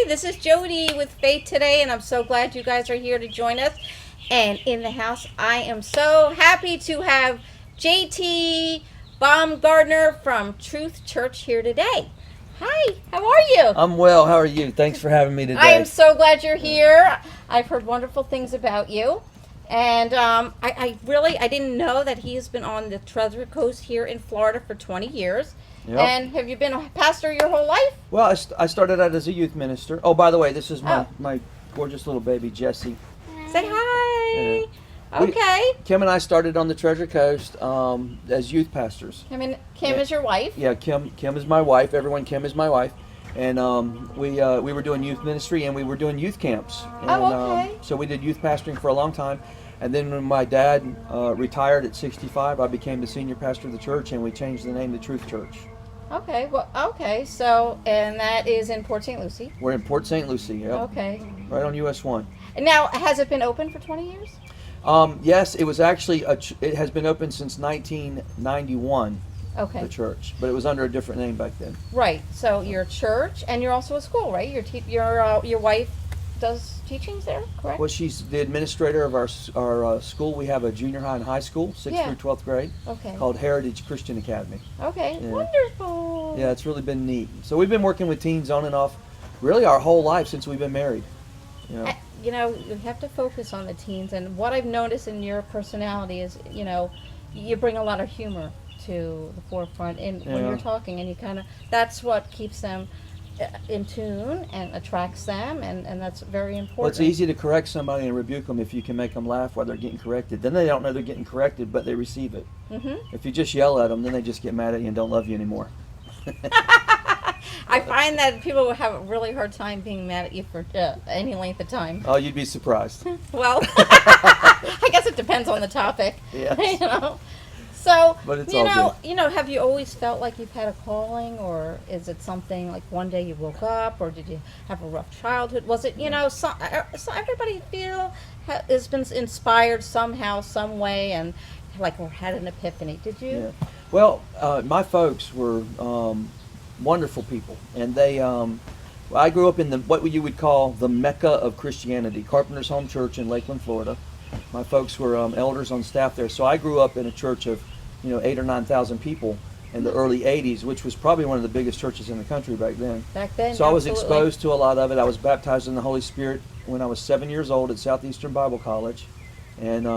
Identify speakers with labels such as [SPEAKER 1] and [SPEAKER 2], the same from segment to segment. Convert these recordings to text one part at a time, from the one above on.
[SPEAKER 1] Hi, this is Jody with Faith Today, and I'm so glad you guys are here to join us. And in the house, I am so happy to have JT Baumgardner from Truth Church here today. Hi, how are you?
[SPEAKER 2] I'm well. How are you? Thanks for having me today.
[SPEAKER 1] I am so glad you're here. I've heard wonderful things about you. And I didn't know that he's been on the Treasure Coast here in Florida for 20 years.
[SPEAKER 2] Yep.
[SPEAKER 1] And have you been a pastor your whole life?
[SPEAKER 2] Well, I started out as a youth minister. Oh, by the way, this is
[SPEAKER 1] Oh.
[SPEAKER 2] my gorgeous little baby, Jessie.
[SPEAKER 1] Say hi.
[SPEAKER 2] Yeah.
[SPEAKER 1] Okay.
[SPEAKER 2] Kim and I started on the Treasure Coast as youth pastors.
[SPEAKER 1] Kim
[SPEAKER 2] Yeah.
[SPEAKER 1] is your wife.
[SPEAKER 2] Yeah, Kim is my wife. Everyone, Kim is my wife. And we were doing youth ministry and we were doing youth camps. And,
[SPEAKER 1] okay.
[SPEAKER 2] So we did youth pastoring for a long time. And then when my dad retired at 65, I became the senior pastor of the church, and we changed the name to Truth Church.
[SPEAKER 1] Okay. Well. Okay. So, and that is in Port St. Lucie.
[SPEAKER 2] We're in Port St. Lucie. Yep.
[SPEAKER 1] Okay.
[SPEAKER 2] Right on US 1.
[SPEAKER 1] And now, has it been open for 20 years?
[SPEAKER 2] Yes, it was actually it has been open since 1991.
[SPEAKER 1] Okay.
[SPEAKER 2] The church, but it was under a different name back then.
[SPEAKER 1] Right. So you're a church, and you're also a school, right? Your wife does teachings there, correct?
[SPEAKER 2] Well, she's the administrator of our school. We have a junior high and high school, 6th through 12th grade,
[SPEAKER 1] Okay.
[SPEAKER 2] called Heritage Christian Academy.
[SPEAKER 1] Okay.
[SPEAKER 2] Yeah.
[SPEAKER 1] Wonderful.
[SPEAKER 2] Yeah, it's really been neat. So we've been working with teens on and off, really our whole life since we've been married. Yeah.
[SPEAKER 1] You know, you have to focus on the teens, and what I've noticed in your personality is, you know, you bring a lot of humor to the forefront when
[SPEAKER 2] Yeah.
[SPEAKER 1] you're talking, and you kind of, that's what keeps them in tune and attracts them, and that's very important.
[SPEAKER 2] Well, it's easy to correct somebody and rebuke them if you can make them laugh while they're getting corrected. Then they don't know they're getting corrected, but they receive it.
[SPEAKER 1] Mm-hmm.
[SPEAKER 2] If you just yell at them, then they just get mad at you and don't love you anymore.
[SPEAKER 1] I find that people will have a really hard time being mad at you for any length of time.
[SPEAKER 2] Oh, you'd be surprised.
[SPEAKER 1] Well, I guess it depends on the topic.
[SPEAKER 2] Yes.
[SPEAKER 1] You know. So,
[SPEAKER 2] But it's all good.
[SPEAKER 1] Have you always felt like you've had a calling, or is it something like one day you woke up, or did you have a rough childhood? Was it, so everybody has been inspired somehow, some way, and like or had an epiphany. Did you?
[SPEAKER 2] Yeah. Well, my folks were wonderful people, and they. I grew up in what you would call the Mecca of Christianity, Carpenter's Home Church in Lakeland, Florida. My folks were elders on staff there, so I grew up in a church of, 8,000 or 9,000 people in the early '80s, which was probably one of the biggest churches in the country back then.
[SPEAKER 1] Back then,
[SPEAKER 2] so I was
[SPEAKER 1] absolutely.
[SPEAKER 2] exposed to a lot of it. I was baptized in the Holy Spirit when I was 7 years old at Southeastern Bible College, and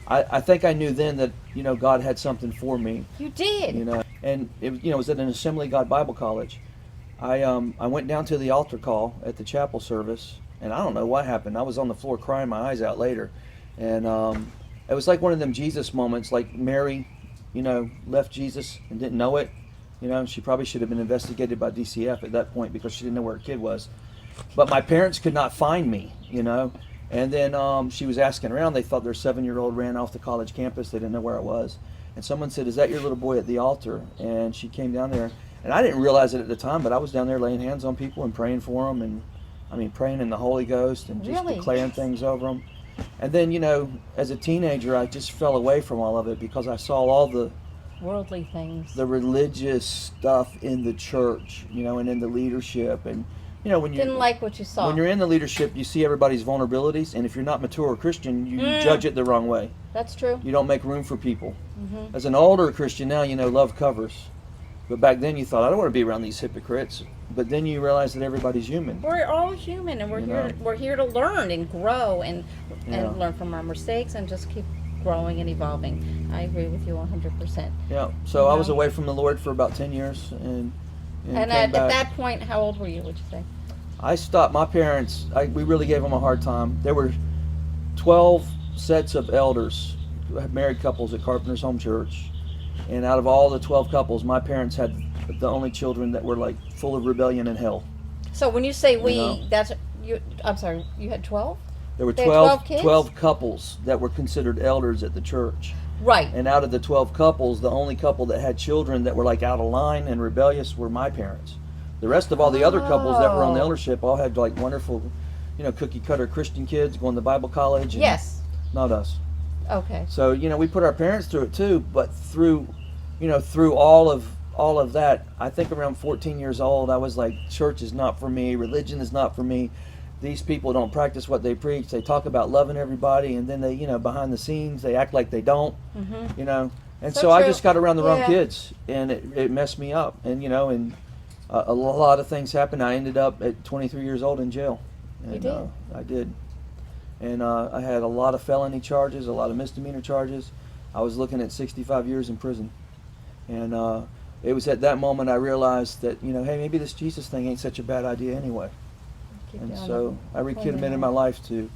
[SPEAKER 2] I think I knew then that God had something for me.
[SPEAKER 1] You did.
[SPEAKER 2] And it was at an Assembly of God Bible College. I went down to the altar call at the chapel service, and I don't know what happened. I was on the floor crying my eyes out later, and it was like one of them Jesus moments, like Mary, left Jesus and didn't know it. She probably should have been investigated by DCF at that point because she didn't know where her kid was. But my parents could not find me, And then she was asking around. They thought their 7-year-old ran off the college campus. They didn't know where it was. And someone said, "Is that your little boy at the altar?" And she came down there. And I didn't realize it at the time, but I was down there laying hands on people and praying for them. And praying in the Holy Ghost and just
[SPEAKER 1] Really?
[SPEAKER 2] declaring things over them. And then, as a teenager, I just fell away from all of it because I saw all the
[SPEAKER 1] Worldly things.
[SPEAKER 2] the religious stuff in the church, and in the leadership. And, when you
[SPEAKER 1] Didn't like what you saw.
[SPEAKER 2] when you're in the leadership, you see everybody's vulnerabilities. And if you're not mature or Christian, you judge it the wrong way.
[SPEAKER 1] That's true.
[SPEAKER 2] You don't make room for people.
[SPEAKER 1] Mm-hmm.
[SPEAKER 2] As an older Christian now, love covers. But back then you thought, I don't want to be around these hypocrites. But then you realize that everybody's human.
[SPEAKER 1] We're all human, and we're here to learn and grow and learn from our mistakes and just keep growing and evolving. I agree with you 100%.
[SPEAKER 2] Yeah. So I was away from the Lord for about 10 years, and
[SPEAKER 1] And
[SPEAKER 2] came
[SPEAKER 1] at
[SPEAKER 2] back.
[SPEAKER 1] that point, how old were you? Would you say?
[SPEAKER 2] I stopped. My parents, we really gave them a hard time. There were 12 sets of elders, married couples at Carpenter's Home Church, and out of all the 12 couples, my parents had the only children that were like full of rebellion and hell.
[SPEAKER 1] So when you say we,
[SPEAKER 2] know.
[SPEAKER 1] that's you. I'm sorry, you had 12.
[SPEAKER 2] There were
[SPEAKER 1] They had
[SPEAKER 2] 12,
[SPEAKER 1] kids?
[SPEAKER 2] 12 couples that were considered elders at the church.
[SPEAKER 1] Right.
[SPEAKER 2] And out of the 12 couples, the only couple that had children that were like out of line and rebellious were my parents. The rest of all the other couples that were on the eldership all had like wonderful, cookie cutter Christian kids going to Bible college. And
[SPEAKER 1] Yes.
[SPEAKER 2] Not us.
[SPEAKER 1] Okay.
[SPEAKER 2] So, we put our parents through it too, but through all of all of that, I think around 14 years old, I was like, church is not for me, religion is not for me. These people don't practice what they preach. They talk about loving everybody, and then they, behind the scenes, they act like they don't, And so I just got around the wrong kids, and it messed me up. And, and a lot of things happened. I ended up at 23 years old in jail. And,
[SPEAKER 1] You did?
[SPEAKER 2] I did. And I had a lot of felony charges, a lot of misdemeanor charges. I was looking at 65 years in prison. And it was at that moment I realized that, hey, maybe this Jesus thing ain't such a bad idea anyway. And so I recommitted my life to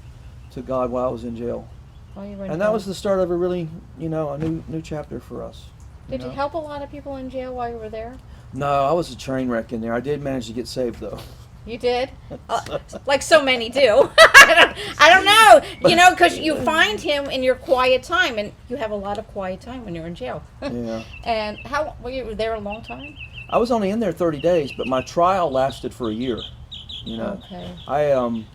[SPEAKER 2] God while I was in jail. And that was the start of a really, a new chapter for us.
[SPEAKER 1] Did you help a lot of people in jail while you were there?
[SPEAKER 2] No, I was a train wreck in there. I did manage to get saved, though.
[SPEAKER 1] You did? Like so many do. I don't know. Because you find him in your quiet time, and you have a lot of quiet time when you're in jail.
[SPEAKER 2] Yeah.
[SPEAKER 1] And how were you there a long time?
[SPEAKER 2] I was only in there 30 days, but my trial lasted for a year.
[SPEAKER 1] Okay.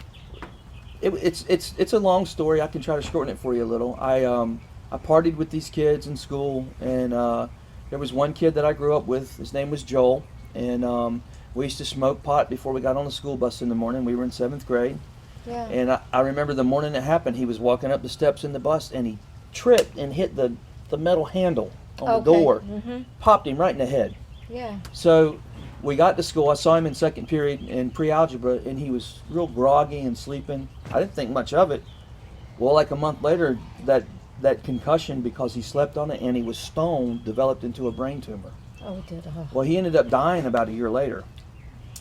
[SPEAKER 2] It's a long story. I can try to shorten it for you a little. I partied with these kids in school, and there was one kid that I grew up with. His name was Joel, and we used to smoke pot before we got on the school bus in the morning. We were in 7th grade.
[SPEAKER 1] Yeah.
[SPEAKER 2] And I remember the morning it happened, he was walking up the steps in the bus, and he tripped and hit the metal handle on the door.
[SPEAKER 1] Mm-hmm.
[SPEAKER 2] Popped him right in the head.
[SPEAKER 1] Yeah.
[SPEAKER 2] So we got to school. I saw him in second period in pre-algebra, and he was real groggy and sleeping. I didn't think much of it. Well, like a month later, that concussion, because he slept on it and he was stoned, developed into a brain tumor.
[SPEAKER 1] Oh, it did. Oh.
[SPEAKER 2] Well, he ended up dying about a year later.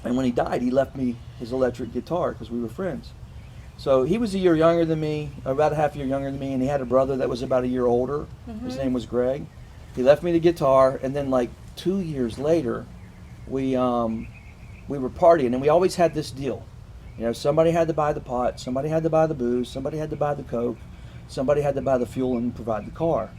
[SPEAKER 2] And when he died, he left me his electric guitar because we were friends. So he was a year younger than me, about a half year younger than me, and he had a brother that was about a year older.
[SPEAKER 1] Mm-hmm.
[SPEAKER 2] His name was Greg. He left me the guitar, and then like 2 years later, we were partying, and we always had this deal. Somebody had to buy the pot, somebody had to buy the booze, somebody had to buy the coke, somebody had to buy the fuel and provide the car.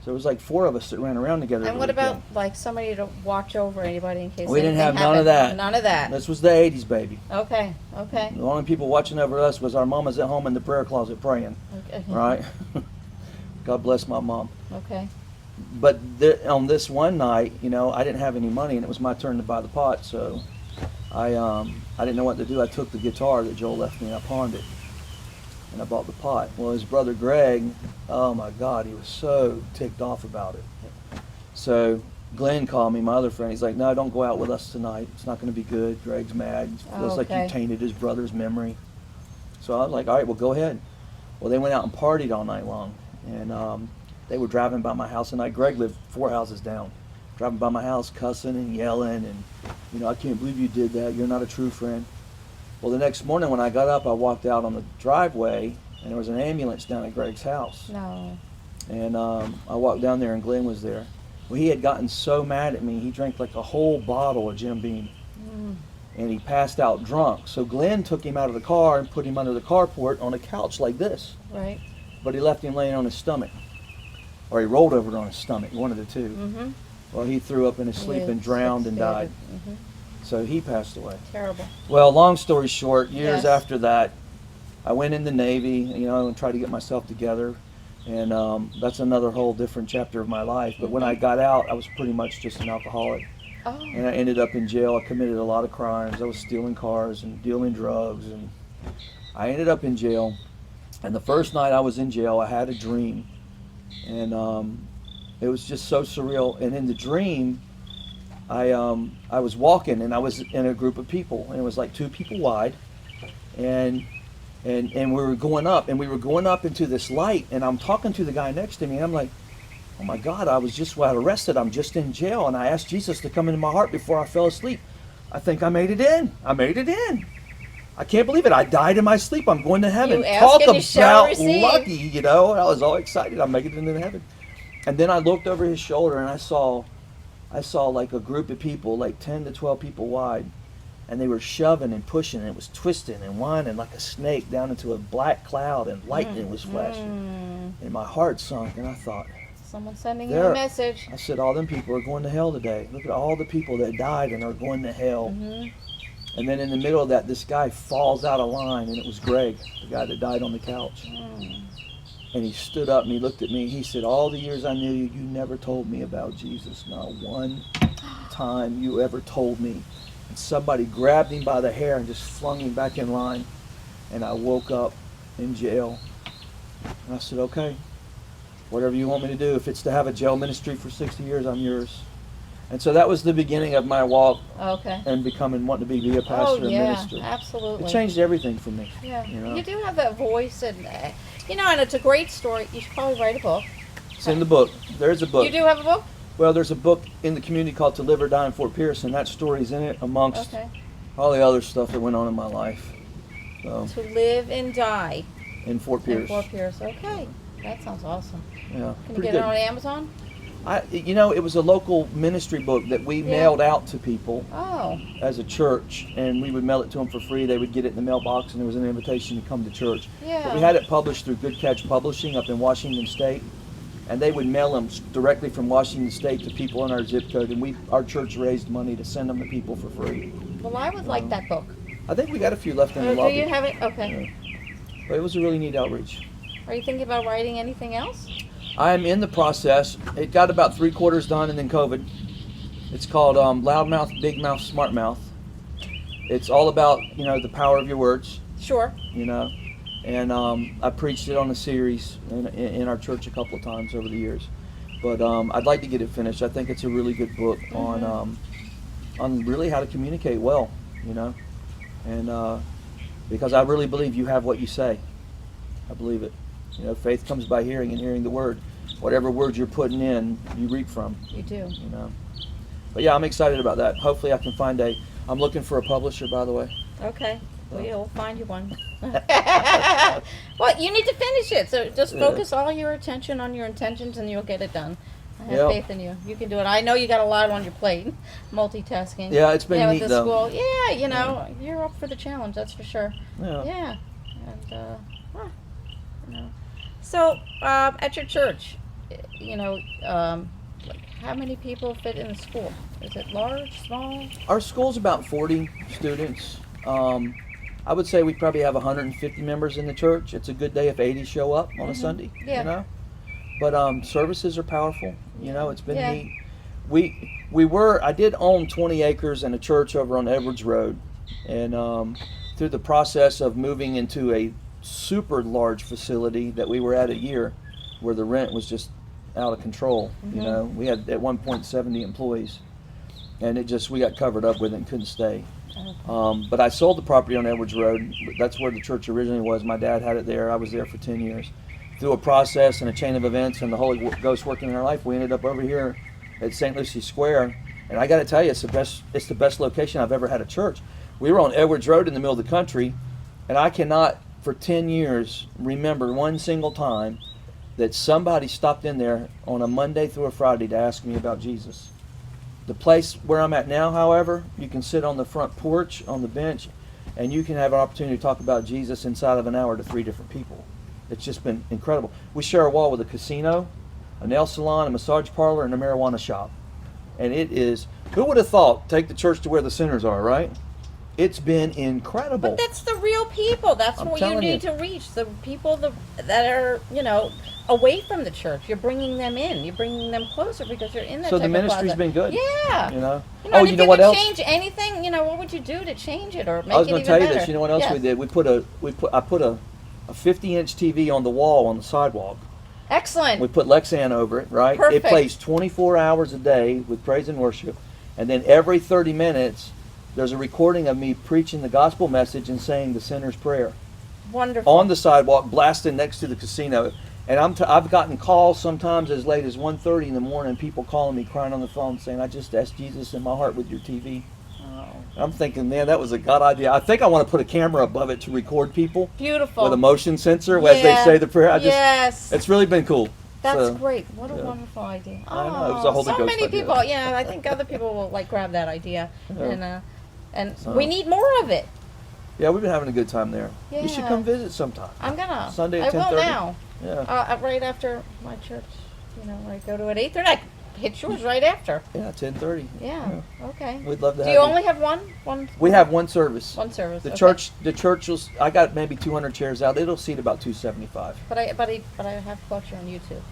[SPEAKER 2] So it was like 4 of us that ran around together.
[SPEAKER 1] And what about like somebody to watch over anybody in case
[SPEAKER 2] we didn't have
[SPEAKER 1] anything
[SPEAKER 2] none of
[SPEAKER 1] happened?
[SPEAKER 2] that.
[SPEAKER 1] None of that.
[SPEAKER 2] This was the 80s, baby.
[SPEAKER 1] Okay.
[SPEAKER 2] The only people watching over us was our mamas at home in the prayer closet praying.
[SPEAKER 1] Okay.
[SPEAKER 2] Right? God bless my mom.
[SPEAKER 1] Okay.
[SPEAKER 2] But on this one night, I didn't have any money, and it was my turn to buy the pot. So I didn't know what to do. I took the guitar that Joel left me, and I pawned it, and I bought the pot. Well, his brother Greg, oh my God, he was so ticked off about it. So Glenn called me, my other friend. He's like, "No, don't go out with us tonight. It's not going to be good. Greg's mad. It feels like you tainted his brother's memory." So I was like, "All right, well, go ahead." Well, they went out and partied all night long, and they were driving by my house at night. Greg lived 4 houses down. Driving by my house, cussing and yelling, and "I can't believe you did that. You're not a true friend." Well, the next morning when I got up, I walked out on the driveway, and there was an ambulance down at Greg's house.
[SPEAKER 1] No.
[SPEAKER 2] And I walked down there, and Glenn was there. Well, he had gotten so mad at me, he drank like a whole bottle of Jim Beam, and he passed out drunk. So Glenn took him out of the car and put him under the carport on a couch like this.
[SPEAKER 1] Right.
[SPEAKER 2] But he left him laying on his stomach, or he rolled over on his stomach, one of the two.
[SPEAKER 1] Mm-hmm.
[SPEAKER 2] Well, he threw up in his sleep and drowned and died.
[SPEAKER 1] Mm-hmm.
[SPEAKER 2] So he passed away.
[SPEAKER 1] Terrible.
[SPEAKER 2] Well, long story short, years
[SPEAKER 1] Yes.
[SPEAKER 2] after that, I went in the Navy, and tried to get myself together. And that's another whole different chapter of my life. But when I got out, I was pretty much just an alcoholic.
[SPEAKER 1] Oh.
[SPEAKER 2] And I ended up in jail. I committed a lot of crimes. I was stealing cars and dealing drugs. And I ended up in jail. And the first night I was in jail, I had a dream. And it was just so surreal. And in the dream, I was walking, and I was in a group of people. And it was like 2 people wide. And we were going up, into this light, and I'm talking to the guy next to me, and I'm like, "Oh my God, I was just arrested. I'm just in jail, and I asked Jesus to come into my heart before I fell asleep. I think I made it in. I can't believe it. I died in my sleep. I'm going to heaven."
[SPEAKER 1] You ask
[SPEAKER 2] Talk
[SPEAKER 1] and you shall
[SPEAKER 2] about
[SPEAKER 1] receive.
[SPEAKER 2] lucky, I was all excited. I'm making it into heaven. And then I looked over his shoulder, and I saw like a group of people, like 10 to 12 people wide. And they were shoving and pushing, and it was twisting and winding like a snake down into a black cloud, and lightning was flashing. And my heart sunk, and I thought,
[SPEAKER 1] Someone's sending you a message.
[SPEAKER 2] I said, all them people are going to hell today. Look at all the people that died and are going to hell.
[SPEAKER 1] Mm-hmm.
[SPEAKER 2] And then in the middle of that, this guy falls out of line, and it was Greg, the guy that died on the couch. And he stood up, and he looked at me. He said, "All the years I knew you, you never told me about Jesus, not one time you ever told me. And somebody grabbed him by the hair and just flung him back in line. And I woke up in jail. And I said, okay, whatever you want me to do. If it's to have a jail ministry for 60 years, I'm yours. And so that was the beginning of my walk
[SPEAKER 1] Okay.
[SPEAKER 2] and wanting to be a pastor and minister.
[SPEAKER 1] Absolutely.
[SPEAKER 2] It changed everything for me.
[SPEAKER 1] Yeah.
[SPEAKER 2] You know?
[SPEAKER 1] You do have that voice, and and it's a great story. You should probably write a book.
[SPEAKER 2] It's in the book. There's a book.
[SPEAKER 1] You do have a book?
[SPEAKER 2] Well, there's a book in the community called To Live or Die in Fort Pierce, and that story's in it amongst
[SPEAKER 1] Okay.
[SPEAKER 2] all the other stuff that went on in my life. So,
[SPEAKER 1] To live and die
[SPEAKER 2] in Fort
[SPEAKER 1] in
[SPEAKER 2] Pierce.
[SPEAKER 1] Fort Pierce. Okay. That sounds awesome.
[SPEAKER 2] Yeah.
[SPEAKER 1] Can you
[SPEAKER 2] Pretty
[SPEAKER 1] get
[SPEAKER 2] good.
[SPEAKER 1] it on Amazon?
[SPEAKER 2] It was a local ministry book that we mailed out to people
[SPEAKER 1] Oh.
[SPEAKER 2] as a church, and we would mail it to them for free. They would get it in the mailbox, and there was an invitation to come to church.
[SPEAKER 1] Yeah.
[SPEAKER 2] But we had it published through Good Catch Publishing up in Washington State, and they would mail them directly from Washington State to people in our zip code, and our church raised money to send them to people for free.
[SPEAKER 1] Well, I would like that book.
[SPEAKER 2] I think we got a few left in the
[SPEAKER 1] Do
[SPEAKER 2] lobby.
[SPEAKER 1] you have it? Okay.
[SPEAKER 2] Yeah. But it was a really neat outreach.
[SPEAKER 1] Are you thinking about writing anything else?
[SPEAKER 2] I'm in the process. It got about 3/4 done, and then COVID. It's called Loudmouth, Big Mouth, Smart Mouth. It's all about the power of your words.
[SPEAKER 1] Sure.
[SPEAKER 2] And I preached it on a series in our church a couple of times over the years. But I'd like to get it finished. I think it's a really good book on really how to communicate well, and because I really believe you have what you say. I believe it. Faith comes by hearing, and hearing the word. Whatever word you're putting in, you reap from.
[SPEAKER 1] You do.
[SPEAKER 2] But yeah, I'm excited about that. Hopefully I can find I'm looking for a publisher, by the way.
[SPEAKER 1] Okay. Well, we'll find you one. Well, you need to finish it. So just focus all your attention on your intentions, and you'll get it done. I have faith in you. You can do it. I know you got a lot on your plate, multitasking.
[SPEAKER 2] Yeah, it's been neat
[SPEAKER 1] with the
[SPEAKER 2] though.
[SPEAKER 1] school. Yeah, you're up for the challenge. That's for sure.
[SPEAKER 2] Yeah.
[SPEAKER 1] And So, at your church, how many people fit in the school? Is it large, small?
[SPEAKER 2] Our school's about 40 students. I would say we probably have 150 members in the church. It's a good day if 80 show up on a Sunday.
[SPEAKER 1] Yeah.
[SPEAKER 2] But services are powerful. It's been neat. I did own 20 acres and a church over on Edwards Road, and through the process of moving into a super large facility that we were at a year, where the rent was just out of control. We had at one point 70 employees, and we got covered up with it and couldn't stay.
[SPEAKER 1] Okay.
[SPEAKER 2] But I sold the property on Edwards Road. That's where the church originally was. My dad had it there. I was there for 10 years. Through a process and a chain of events and the Holy Ghost working in our life, we ended up over here at St. Lucie Square. And I got to tell you, it's the best location I've ever had a church. We were on Edwards Road in the middle of the country, and I cannot, for 10 years, remember one single time that somebody stopped in there on a Monday through a Friday to ask me about Jesus. The place where I'm at now, however, you can sit on the front porch, on the bench, and you can have an opportunity to talk about Jesus inside of an hour to 3 different people. It's just been incredible. We share a wall with a casino, a nail salon, a massage parlor, and a marijuana shop. And it is, who would have thought, take the church to where the sinners are, right? It's been incredible.
[SPEAKER 1] But that's the real people. That's what you need to reach. The people that are, away from the church. You're bringing them in. You're bringing them closer because you're in that
[SPEAKER 2] So
[SPEAKER 1] type
[SPEAKER 2] the ministry's
[SPEAKER 1] of
[SPEAKER 2] been good.
[SPEAKER 1] Yeah.
[SPEAKER 2] Oh,
[SPEAKER 1] and
[SPEAKER 2] you
[SPEAKER 1] if
[SPEAKER 2] know
[SPEAKER 1] you
[SPEAKER 2] what
[SPEAKER 1] could
[SPEAKER 2] else?
[SPEAKER 1] change anything, what would you do to change it or make
[SPEAKER 2] I was
[SPEAKER 1] it
[SPEAKER 2] going
[SPEAKER 1] even
[SPEAKER 2] to tell you
[SPEAKER 1] better?
[SPEAKER 2] this. You know what else we did? I put a 50-inch TV on the wall on the sidewalk.
[SPEAKER 1] Excellent.
[SPEAKER 2] We put Lexan over it, right?
[SPEAKER 1] Perfect.
[SPEAKER 2] It plays 24 hours a day with praise and worship. And then every 30 minutes, there's a recording of me preaching the gospel message and saying the sinner's prayer.
[SPEAKER 1] Wonderful.
[SPEAKER 2] On the sidewalk, blasting next to the casino. And I've gotten calls sometimes as late as 1:30 in the morning, people calling me, crying on the phone, saying, I just asked Jesus in my heart with your TV.
[SPEAKER 1] Oh.
[SPEAKER 2] I'm thinking, man, that was a God idea. I think I want to put a camera above it to record people.
[SPEAKER 1] Beautiful.
[SPEAKER 2] With a motion sensor as they say the prayer.
[SPEAKER 1] Yes.
[SPEAKER 2] It's really been cool.
[SPEAKER 1] That's great. What a wonderful idea.
[SPEAKER 2] I know. It was a Holy
[SPEAKER 1] so
[SPEAKER 2] Ghost
[SPEAKER 1] many
[SPEAKER 2] idea.
[SPEAKER 1] people. I think other people will grab that idea.
[SPEAKER 2] Yeah.
[SPEAKER 1] And we need more of it.
[SPEAKER 2] Yeah, we've been having a good time there.
[SPEAKER 1] Yeah.
[SPEAKER 2] You should come visit sometime.
[SPEAKER 1] I'm gonna.
[SPEAKER 2] Sunday at
[SPEAKER 1] I
[SPEAKER 2] 10:30.
[SPEAKER 1] will now.
[SPEAKER 2] Yeah.
[SPEAKER 1] Right after my church. I go to at 8:30. I hit yours right after.
[SPEAKER 2] Yeah, 10:30.
[SPEAKER 1] Yeah. Okay.
[SPEAKER 2] We'd love to
[SPEAKER 1] Do
[SPEAKER 2] have
[SPEAKER 1] you
[SPEAKER 2] you.
[SPEAKER 1] only have one?
[SPEAKER 2] We have one service.
[SPEAKER 1] One service.
[SPEAKER 2] The
[SPEAKER 1] okay.
[SPEAKER 2] church will. I got maybe 200 chairs out. It'll seat about 275.
[SPEAKER 1] But I have to watch you on YouTube.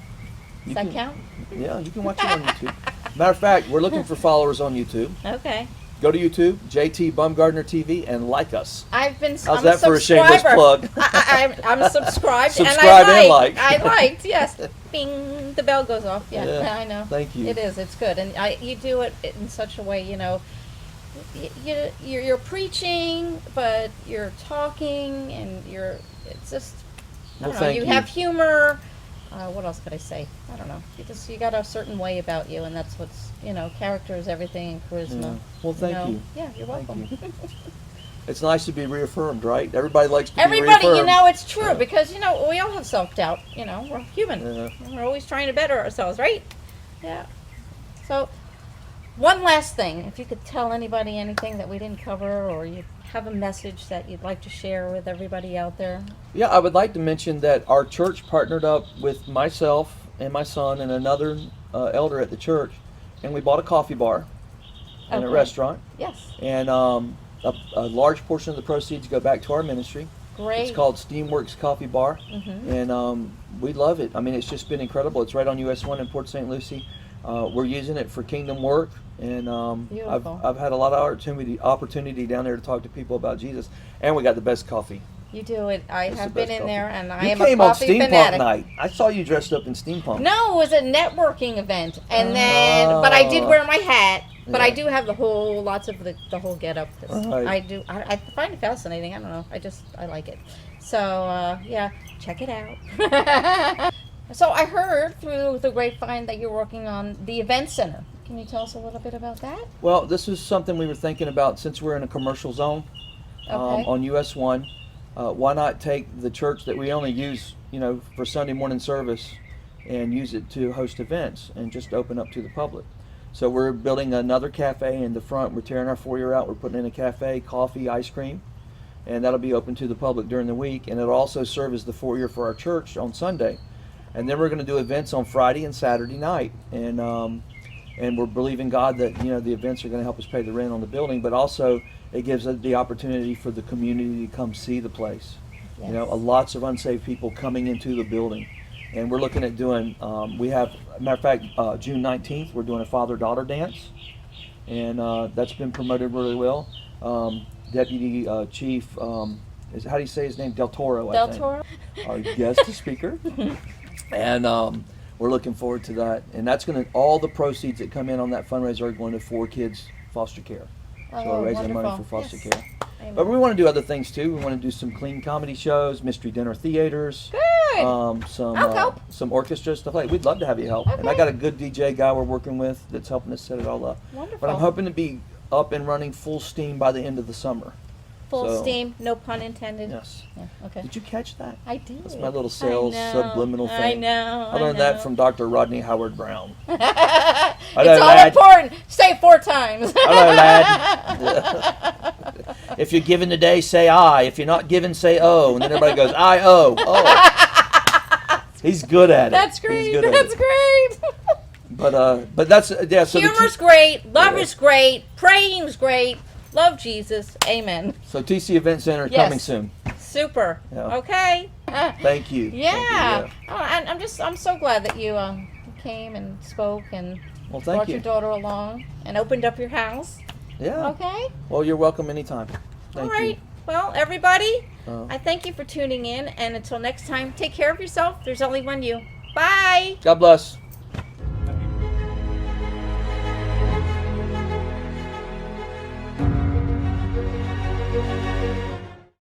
[SPEAKER 1] Does that count?
[SPEAKER 2] Yeah, you can watch it on YouTube. Matter of fact, we're looking for followers on YouTube.
[SPEAKER 1] Okay.
[SPEAKER 2] Go to YouTube, JT Bumgardner TV, and like us.
[SPEAKER 1] I've been.
[SPEAKER 2] How's
[SPEAKER 1] I'm
[SPEAKER 2] that
[SPEAKER 1] a
[SPEAKER 2] for a shameless
[SPEAKER 1] subscriber.
[SPEAKER 2] plug?
[SPEAKER 1] I'm subscribed.
[SPEAKER 2] Subscribe
[SPEAKER 1] and
[SPEAKER 2] and like.
[SPEAKER 1] I liked. Yes. Bing. The bell goes off. Yeah.
[SPEAKER 2] Yeah,
[SPEAKER 1] I know.
[SPEAKER 2] thank you.
[SPEAKER 1] It is. It's good, and you do it in such a way. You're preaching, but you're talking, and it's just. I
[SPEAKER 2] Well,
[SPEAKER 1] don't know.
[SPEAKER 2] thank
[SPEAKER 1] You
[SPEAKER 2] you.
[SPEAKER 1] have humor. What else could I say? I don't know. You got a certain way about you, and that's what's character is everything, and charisma.
[SPEAKER 2] Yeah. Well, thank you.
[SPEAKER 1] Yeah, you're
[SPEAKER 2] Thank
[SPEAKER 1] welcome.
[SPEAKER 2] you. It's nice to be reaffirmed, right? Everybody likes to be
[SPEAKER 1] Everybody,
[SPEAKER 2] reaffirmed.
[SPEAKER 1] it's true because we all have self-doubt. We're human.
[SPEAKER 2] Yeah.
[SPEAKER 1] We're always trying to better ourselves, right? Yeah. So, one last thing, if you could tell anybody anything that we didn't cover, or you have a message that you'd like to share with everybody out there.
[SPEAKER 2] Yeah, I would like to mention that our church partnered up with myself and my son and another elder at the church, and we bought a coffee bar and a
[SPEAKER 1] Okay.
[SPEAKER 2] restaurant.
[SPEAKER 1] Yes.
[SPEAKER 2] And a large portion of the proceeds go back to our ministry.
[SPEAKER 1] Great.
[SPEAKER 2] It's called Steamworks Coffee Bar,
[SPEAKER 1] Mhm.
[SPEAKER 2] and we love it. I mean, it's just been incredible. It's right on US 1 in Port St. Lucie. We're using it for kingdom work, and
[SPEAKER 1] Beautiful.
[SPEAKER 2] I've had a lot of opportunity down there to talk to people about Jesus, and we got the best coffee.
[SPEAKER 1] You do it. I
[SPEAKER 2] It's the
[SPEAKER 1] have been
[SPEAKER 2] best
[SPEAKER 1] in
[SPEAKER 2] coffee.
[SPEAKER 1] there, and I
[SPEAKER 2] You
[SPEAKER 1] am a
[SPEAKER 2] came on
[SPEAKER 1] coffee
[SPEAKER 2] Steampunk
[SPEAKER 1] fanatic.
[SPEAKER 2] night. I saw you dressed up in steampunk.
[SPEAKER 1] No, it was a networking event, and then but I did wear my hat. But I
[SPEAKER 2] Yeah.
[SPEAKER 1] do have lots of the whole get up.
[SPEAKER 2] Right.
[SPEAKER 1] I do. I find it fascinating. I don't know. I like it. So yeah, check it out. So I heard through the grapevine that you're working on the event center. Can you tell us a little bit about that?
[SPEAKER 2] Well, this is something we were thinking about since we're in a commercial zone
[SPEAKER 1] Okay.
[SPEAKER 2] on US 1. Why not take the church that we only use, for Sunday morning service and use it to host events and just open up to the public? So we're building another cafe in the front. We're tearing our foyer out. We're putting in a cafe, coffee, ice cream, and that'll be open to the public during the week. And it'll also serve as the foyer for our church on Sunday. And then we're going to do events on Friday and Saturday night. And we're believing God that the events are going to help us pay the rent on the building, but also it gives us the opportunity for the community to come see the place.
[SPEAKER 1] Yes.
[SPEAKER 2] Lots of unsaved people coming into the building. And we're looking at doing, we have, matter of fact, June 19th, we're doing a father-daughter dance. And that's been promoted really well. Deputy Chief, how do you say his name? Del Toro, I
[SPEAKER 1] Del
[SPEAKER 2] think.
[SPEAKER 1] Toro.
[SPEAKER 2] Our guest speaker. And we're looking forward to that. And that's all the proceeds that come in on that fundraiser are going to 4 kids foster care. So
[SPEAKER 1] Oh,
[SPEAKER 2] we're raising money for
[SPEAKER 1] wonderful.
[SPEAKER 2] foster
[SPEAKER 1] Yes.
[SPEAKER 2] care.
[SPEAKER 1] Amen.
[SPEAKER 2] But we want to do other things too. We want to do some clean comedy shows, mystery dinner theaters,
[SPEAKER 1] Good.
[SPEAKER 2] some
[SPEAKER 1] I'll help.
[SPEAKER 2] some orchestra stuff like. We'd love to have you help. And I
[SPEAKER 1] Okay.
[SPEAKER 2] got a good DJ guy we're working with that's helping us set it all up.
[SPEAKER 1] Wonderful.
[SPEAKER 2] But I'm hoping to be up and running full steam by the end of the summer.
[SPEAKER 1] Full
[SPEAKER 2] So,
[SPEAKER 1] steam, no pun intended.
[SPEAKER 2] Yes.
[SPEAKER 1] Yeah, okay.
[SPEAKER 2] Did you catch that?
[SPEAKER 1] I did.
[SPEAKER 2] That's my little sales
[SPEAKER 1] I know,
[SPEAKER 2] subliminal thing.
[SPEAKER 1] I know.
[SPEAKER 2] I learned that from Dr. Rodney Howard Brown.
[SPEAKER 1] It's
[SPEAKER 2] Hello,
[SPEAKER 1] all
[SPEAKER 2] lad.
[SPEAKER 1] important. Say it 4 times.
[SPEAKER 2] Hello, lad. If you're giving today, say I. If you're not giving, say oh. And then everybody goes, I owe. Oh. He's good at it.
[SPEAKER 1] That's
[SPEAKER 2] He's
[SPEAKER 1] great.
[SPEAKER 2] good at
[SPEAKER 1] That's
[SPEAKER 2] it.
[SPEAKER 1] great.
[SPEAKER 2] But that's yeah. So
[SPEAKER 1] Humor's great. Love
[SPEAKER 2] Yeah.
[SPEAKER 1] is great. Praying's great. Love Jesus. Amen.
[SPEAKER 2] So TC Event Center
[SPEAKER 1] Yes.
[SPEAKER 2] coming soon.
[SPEAKER 1] Super.
[SPEAKER 2] Yeah.
[SPEAKER 1] Okay.
[SPEAKER 2] Thank you.
[SPEAKER 1] Yeah.
[SPEAKER 2] Thank you,
[SPEAKER 1] Oh, and I'm so glad that you came and spoke and
[SPEAKER 2] Well, thank
[SPEAKER 1] brought
[SPEAKER 2] you.
[SPEAKER 1] your daughter along and opened up your house.
[SPEAKER 2] Yeah.
[SPEAKER 1] Okay.
[SPEAKER 2] Well, you're welcome anytime. Thank
[SPEAKER 1] All right.
[SPEAKER 2] you.
[SPEAKER 1] Well, everybody,
[SPEAKER 2] Uh,
[SPEAKER 1] I thank you for tuning in, and until next time, take care of yourself. There's only one you. Bye.
[SPEAKER 2] God bless.